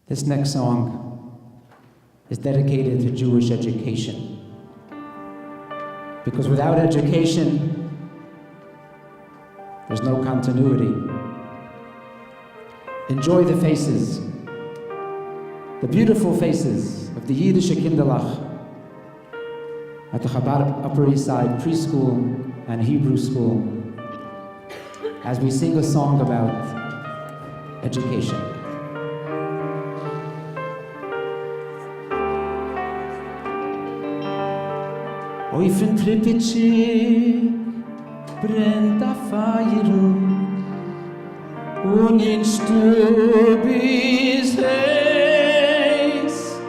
This next song is dedicated to Jewish education. Because without education, there's no continuity. Enjoy the faces, the beautiful faces of the Yiddish Kinderlach at the Chabad Upper East Side preschool and Hebrew school as we sing a song about education. Auf in Pripyatschik brennt a Feier und in Stub ist heiß.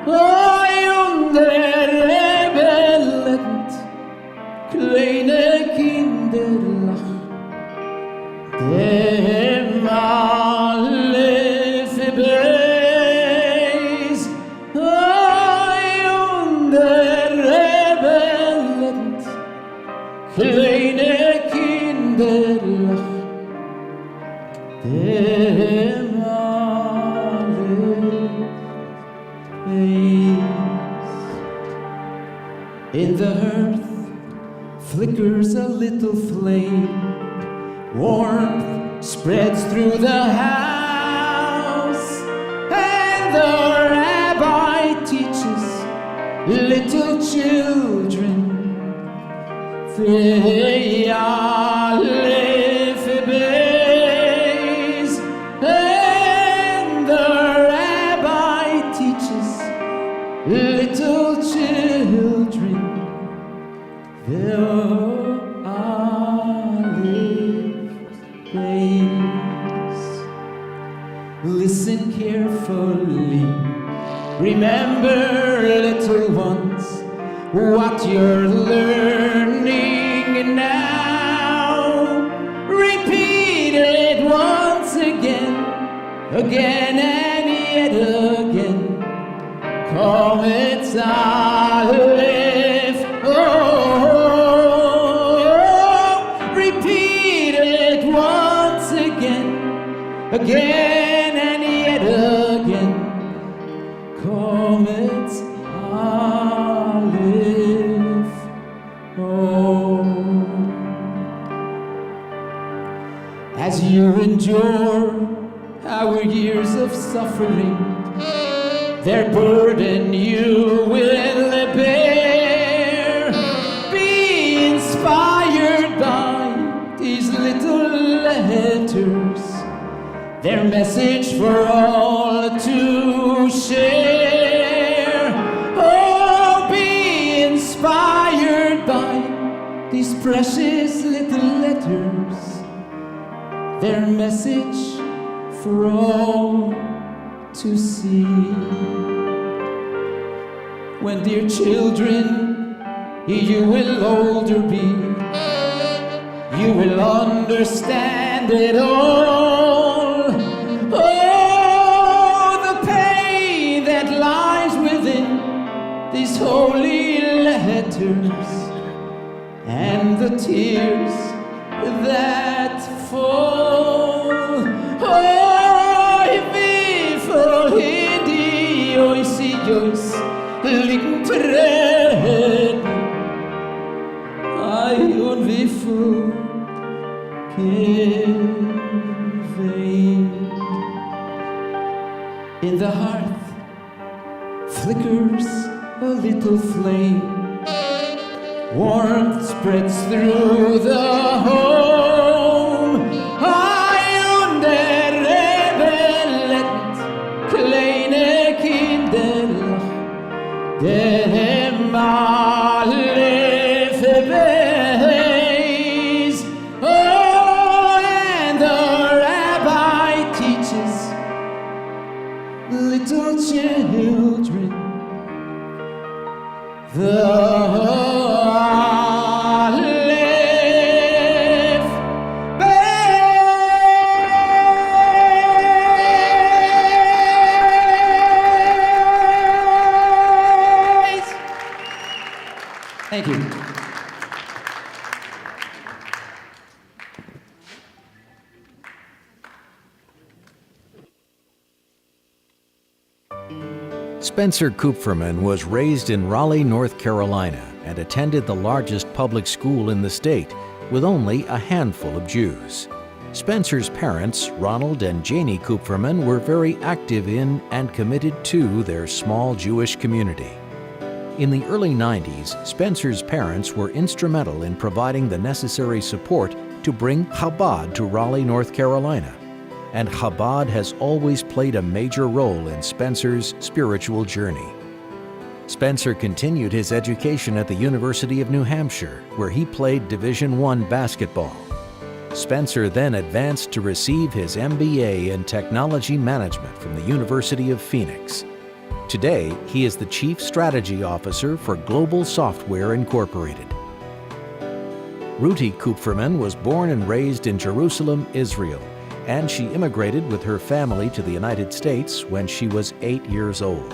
Und der Rebellet kleine Kinderlach, dem alle verbeis. Und der Rebellet kleine Kinderlach, dem alle verbeis. In the hearth flickers a little flame, warmth spreads through the house, and the rabbi teaches little children they are babies, and the rabbi teaches little children there are babies. Listen carefully, remember, little ones, what you're learning now. Repeat it once again, again and yet again. Call it Aleph. Oh, repeat it once again, again and yet again. Call it Aleph. Oh, as you endure our years of suffering, their burden you will bear. Be inspired by these little letters, their message for all to share. Oh, be inspired by these precious little letters, their message for all to see. When, dear children, you will older be, you will understand it all. Oh, the pain that lies within these holy letters, and the tears that fall. Oh, wie vorhin die Oisios liegen Tränen, ei, und wie viel Gewein. In the hearth flickers a little flame, warmth spreads through the home. Ei, und der Rebellet kleine Kinderlach, dem alle verbeis. Oh, and the rabbi teaches little children the Aleph. Spencer Kupferman was raised in Raleigh, North Carolina, and attended the largest public school in the state, with only a handful of Jews. Spencer's parents, Ronald and Janie Kupferman, were very active in and committed to their small Jewish community. In the early 90s, Spencer's parents were instrumental in providing the necessary support to bring Chabad to Raleigh, North Carolina. And Chabad has always played a major role in Spencer's spiritual journey. Spencer continued his education at the University of New Hampshire, where he played Division I basketball. Spencer then advanced to receive his MBA in Technology Management from the University of Phoenix. Today, he is the Chief Strategy Officer for Global Software Incorporated. Ruti Kupferman was born and raised in Jerusalem, Israel, and she immigrated with her family to the United States when she was 8 years old.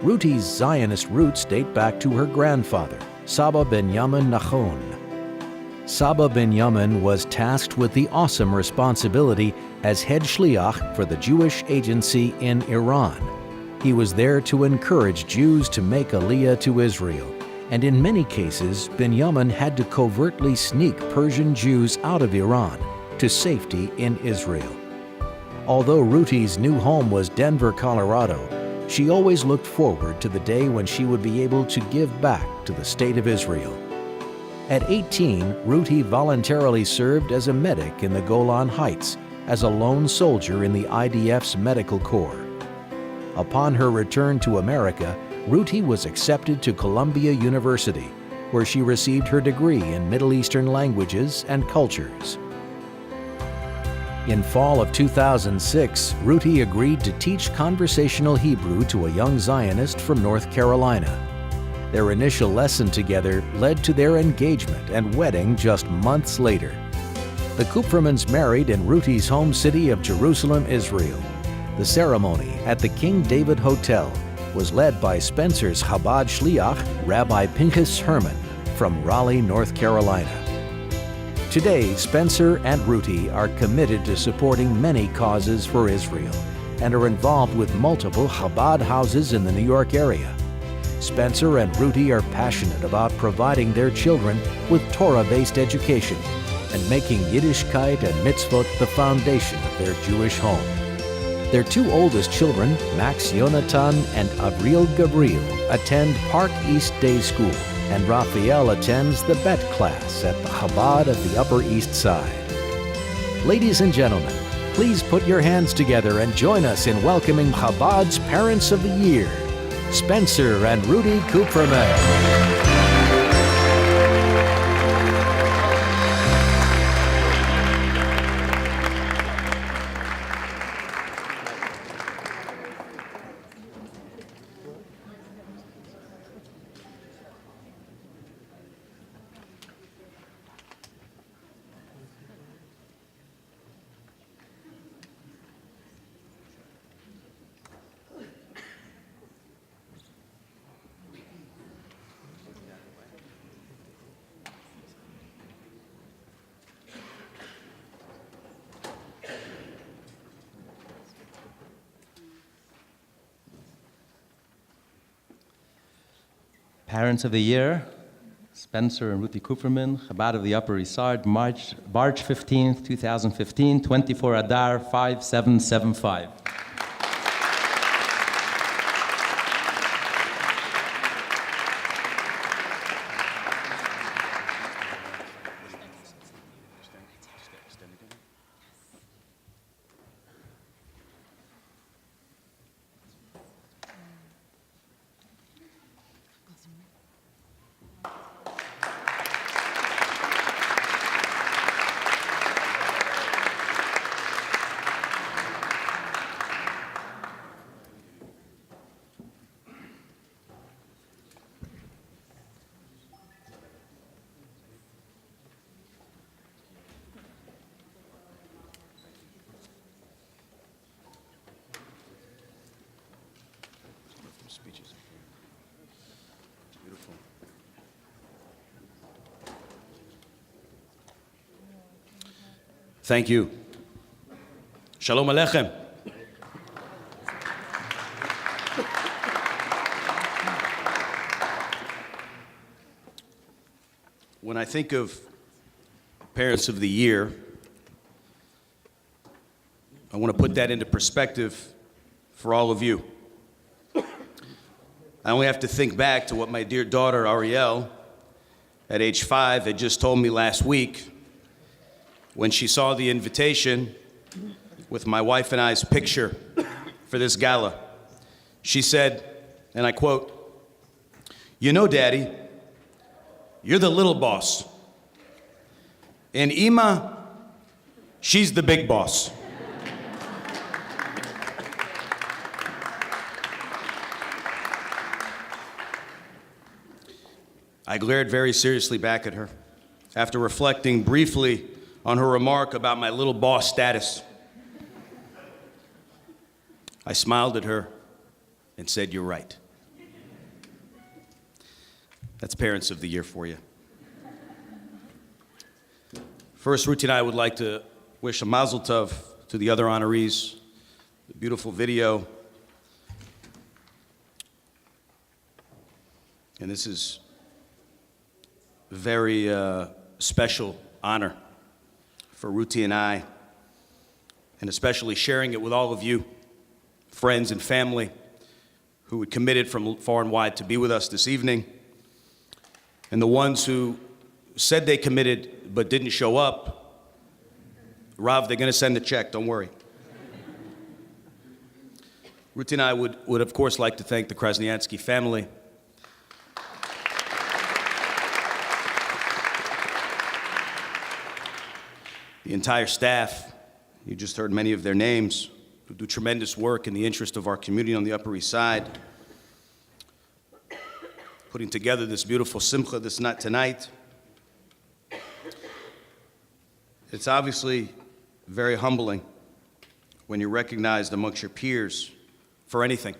Ruti's Zionist roots date back to her grandfather, Saba Benjamin Nachon. Saba Benjamin was tasked with the awesome responsibility as head shliach for the Jewish agency in Iran. He was there to encourage Jews to make Aliyah to Israel, and in many cases, Benjamin had to covertly sneak Persian Jews out of Iran to safety in Israel. Although Ruti's new home was Denver, Colorado, she always looked forward to the day when she would be able to give back to the state of Israel. At 18, Ruti voluntarily served as a medic in the Golan Heights as a lone soldier in the IDF's Medical Corps. Upon her return to America, Ruti was accepted to Columbia University, where she received her degree in Middle Eastern languages and cultures. In fall of 2006, Ruti agreed to teach conversational Hebrew to a young Zionist from North Carolina. Their initial lesson together led to their engagement and wedding just months later. The Kupfermans married in Ruti's home city of Jerusalem, Israel. The ceremony at the King David Hotel was led by Spencer's Chabad Shliach, Rabbi Pinchas Herman, from Raleigh, North Carolina. Today, Spencer and Ruti are committed to supporting many causes for Israel and are involved with multiple Chabad houses in the New York area. Spencer and Ruti are passionate about providing their children with Torah-based education and making Yiddishkeit and mitzvot the foundation of their Jewish home. Their two oldest children, Max Yonatan and Avril Gabriel, attend Park East Day School, and Raphael attends the Bet class at the Chabad of the Upper East Side. Ladies and gentlemen, please put your hands together and join us in welcoming Chabad's Parents of the Year, Spencer and Ruti Kupferman. Parents of the Year, Spencer and Ruti Kupferman, Chabad of the Upper East Side, March 15th, 2015, 24 Adar 5775. Speeches. Beautiful. Thank you. Shalom Aleichem. think of Parents of the Year, I want to put that into perspective for all of you. I only have to think back to what my dear daughter, Ariel, at age 5, had just told me last week when she saw the invitation with my wife and I's picture for this gala. She said, and I quote, "You know, Daddy, you're the little boss. And Ima, she's the big boss." I glared very seriously back at her after reflecting briefly on her remark about my little boss status. I smiled at her and said, "You're right." That's Parents of the Year for you. First, Ruti and I would like to wish a mazel tov to the other honorees, the beautiful video. And this is a very special honor for Ruti and I, and especially sharing it with all of you, friends and family, who had committed from far and wide to be with us this evening, and the ones who said they committed but didn't show up. Rav, they're going to send a check, don't worry. Ruti and I would of course like to thank the Krasniansky family. The entire staff, you just heard many of their names, who do tremendous work in the interest of our community on the Upper East Side, putting together this beautiful simcha this night tonight. It's obviously very humbling when you're recognized amongst your peers for anything,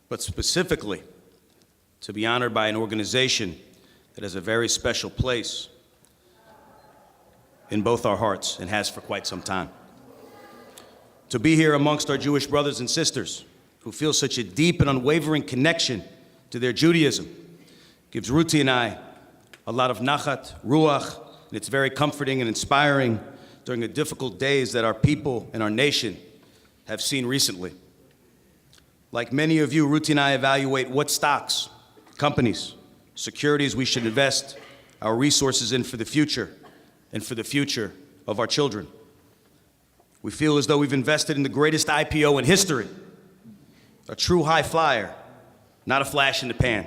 but specifically to be honored by an organization that has a very special place in both our hearts and has for quite some time. To be here amongst our Jewish brothers and sisters who feel such a deep and unwavering connection to their Judaism gives Ruti and I a lot of nachat, ruach, and it's very comforting and inspiring during the difficult days that our people and our nation have seen recently. Like many of you, Ruti and I evaluate what stocks, companies, securities we should invest our resources in for the future and for the future of our children. We feel as though we've invested in the greatest IPO in history, a true high flyer, not a flash in the pan,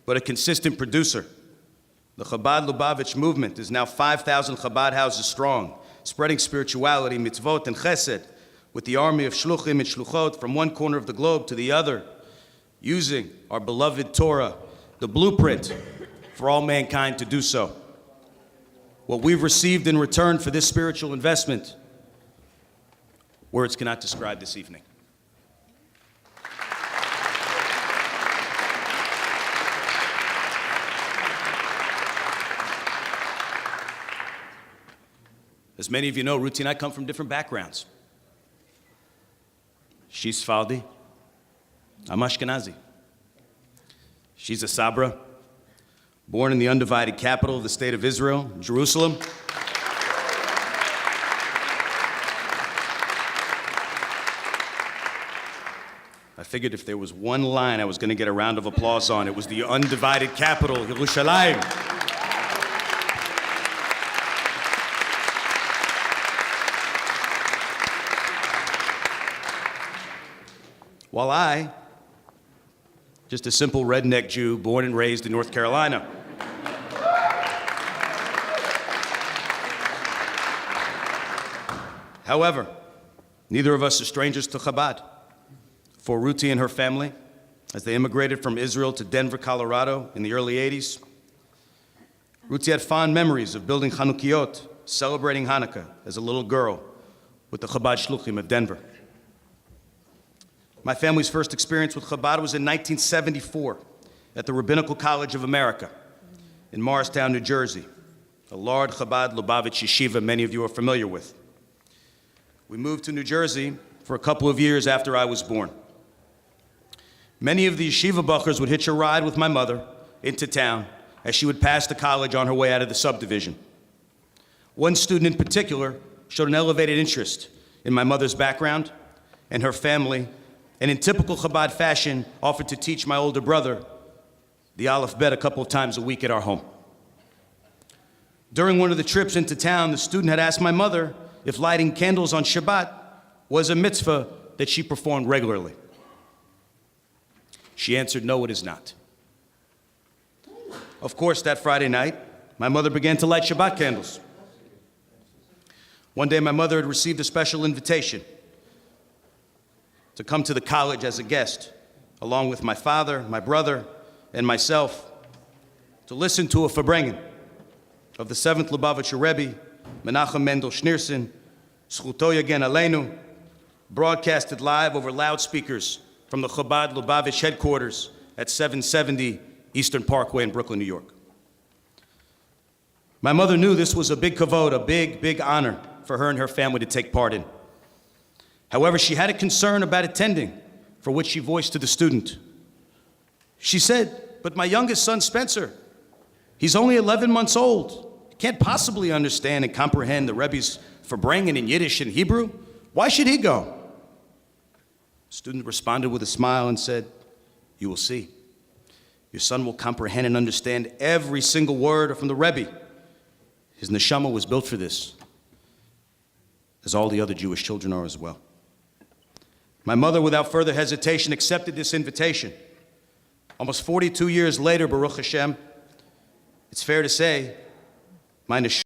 but a consistent producer. The Chabad Lubavitch movement is now 5,000 Chabad houses strong, spreading spirituality, mitzvot, and chesed with the army of shluchim and shluchot from one corner of the globe to the other, using our beloved Torah, the blueprint for all mankind to do so. What we've received in return for this spiritual investment, words cannot describe this evening. As many of you know, Ruti and I come from different backgrounds. She's Sfardi, I'm Ashkenazi. She's a Sabra, born in the undivided capital of the state of Israel, Jerusalem. I figured if there was one line I was going to get a round of applause on, it was the undivided capital, Yerushalayim. While I, just a simple redneck Jew born and raised in North Carolina. However, neither of us are strangers to Chabad. For Ruti and her family, as they immigrated from Israel to Denver, Colorado in the early 80s, Ruti had fond memories of building Chanukiot, celebrating Hanukkah as a little girl with the Chabad Shluchim of Denver. My family's first experience with Chabad was in 1974 at the Rabbinical College of America in Morristown, New Jersey, a large Chabad Lubavitch yeshiva many of you are familiar with. We moved to New Jersey for a couple of years after I was born. Many of the yeshiva buchers would hitch a ride with my mother into town as she would pass the college on her way out of the subdivision. One student in particular showed an elevated interest in my mother's background and her family, and in typical Chabad fashion, offered to teach my older brother the Aleph Bet a couple of times a week at our home. During one of the trips into town, the student had asked my mother if lighting candles on Shabbat was a mitzvah that she performed regularly. She answered, no, it is not. Of course, that Friday night, my mother began to light Shabbat candles. One day, my mother had received a special invitation to come to the college as a guest, along with my father, my brother, and myself, to listen to a farbrengen of the 7th Lubavitcher Rebbe, Menachem Mendel Schneerson, Zchuto Yagen Aleinu, broadcasted live over loudspeakers from the Chabad Lubavitch headquarters at 770 Eastern Parkway in Brooklyn, New York. My mother knew this was a big kavod, a big honor for her and her family to take part in. However, she had a concern about attending, for which she voiced to the student. She said, but my youngest son, Spencer, he's only 11 months old. He can't possibly understand and comprehend the Rebbe's farbrengen in Yiddish and Hebrew. Why should he go? The student responded with a smile and said, you will see. Your son will comprehend and understand every single word from the Rebbe. His neshama was built for this, as all the other Jewish children are as well. My mother, without further hesitation, accepted this invitation. Almost 42 years later, Baruch Hashem, it's fair to say, my neshama